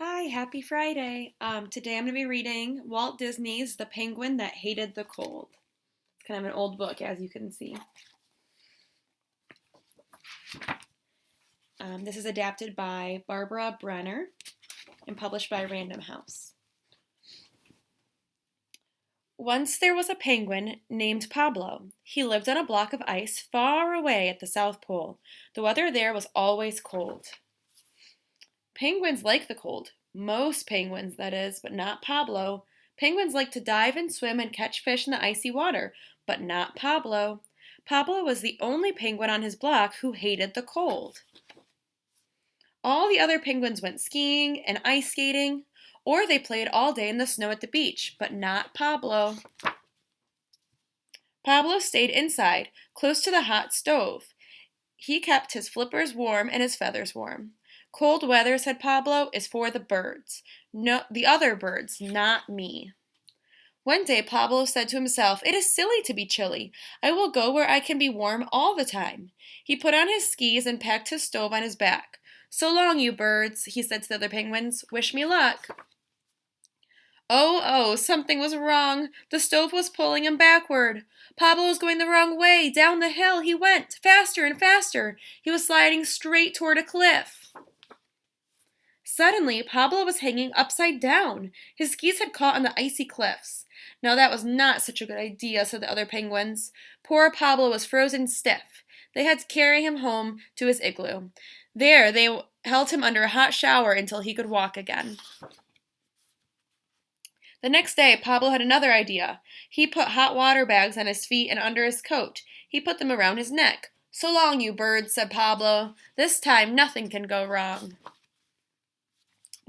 Hi, happy Friday. Today I'm going to be reading Walt Disney's The Penguin That Hated the Cold. It's kind of an old book, as you can see. This is adapted by Barbara Brenner and published by Random House. Once there was a penguin named Pablo. He lived on a block of ice far away at the South Pole. The weather there was always cold. Penguins like the cold. Most penguins, that is, but not Pablo. Penguins like to dive and swim and catch fish in the icy water, but not Pablo. Pablo was the only penguin on his block who hated the cold. All the other penguins went skiing and ice skating, or they played all day in the snow at the beach, but not Pablo. Pablo stayed inside, close to the hot stove. He kept his flippers warm and his feathers warm. Cold weather, said Pablo, is for the birds. No, the other birds, not me. One day Pablo said to himself, "It is silly to be chilly. I will go where I can be warm all the time." He put on his skis and packed his stove on his back. "So long, you birds," he said to the other penguins. "Wish me luck." Oh, something was wrong. The stove was pulling him backward. Pablo was going the wrong way. Down the hill he went, faster and faster. He was sliding straight toward a cliff. Suddenly, Pablo was hanging upside down. His skis had caught on the icy cliffs. Now that was not such a good idea, said the other penguins. Poor Pablo was frozen stiff. They had to carry him home to his igloo. There, they held him under a hot shower until he could walk again. The next day, Pablo had another idea. He put hot water bags on his feet and under his coat. He put them around his neck. "So long, you birds," said Pablo. "This time nothing can go wrong."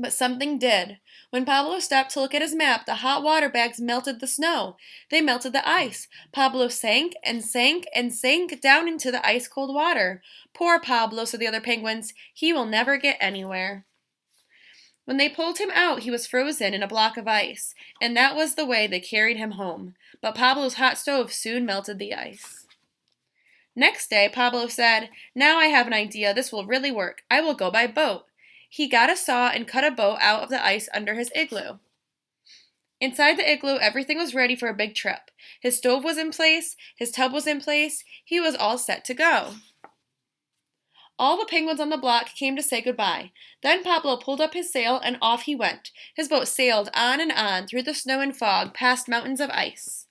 But something did. When Pablo stopped to look at his map, the hot water bags melted the snow. They melted the ice. Pablo sank and sank and sank down into the ice-cold water. "Poor Pablo," said the other penguins. "He will never get anywhere." When they pulled him out, he was frozen in a block of ice, and that was the way they carried him home. But Pablo's hot stove soon melted the ice. Next day, Pablo said, "Now I have an idea. This will really work. I will go by boat." He got a saw and cut a boat out of the ice under his igloo. Inside the igloo, everything was ready for a big trip. His stove was in place, his tub was in place, he was all set to go. All the penguins on the block came to say goodbye. Then Pablo pulled up his sail and off he went. His boat sailed on and on through the snow and fog, past mountains of ice.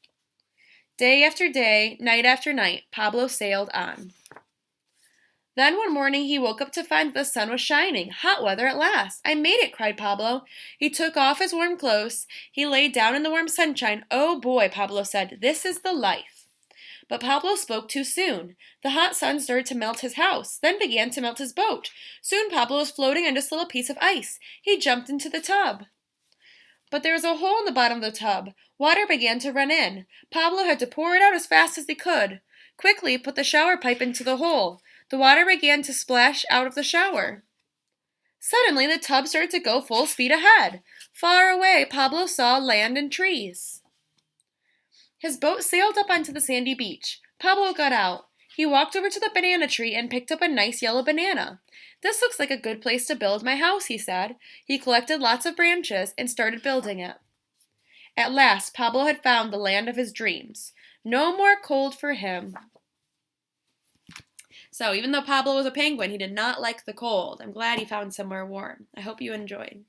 Day after day, night after night, Pablo sailed on. Then one morning he woke up to find the sun was shining. Hot weather at last. "I made it," cried Pablo. He took off his warm clothes. He lay down in the warm sunshine. "Oh boy," Pablo said, "this is the life." But Pablo spoke too soon. The hot sun started to melt his house, then began to melt his boat. Soon Pablo was floating on just a little piece of ice. He jumped into the tub. But there was a hole in the bottom of the tub. Water began to run in. Pablo had to pour it out as fast as he could. Quickly he put the shower pipe into the hole. The water began to splash out of the shower. Suddenly, the tub started to go full speed ahead. Far away, Pablo saw land and trees. His boat sailed up onto the sandy beach. Pablo got out. He walked over to the banana tree and picked up a nice yellow banana. "This looks like a good place to build my house," he said. He collected lots of branches and started building it. At last, Pablo had found the land of his dreams. No more cold for him. So even though Pablo was a penguin, he did not like the cold. I'm glad he found somewhere warm. I hope you enjoyed.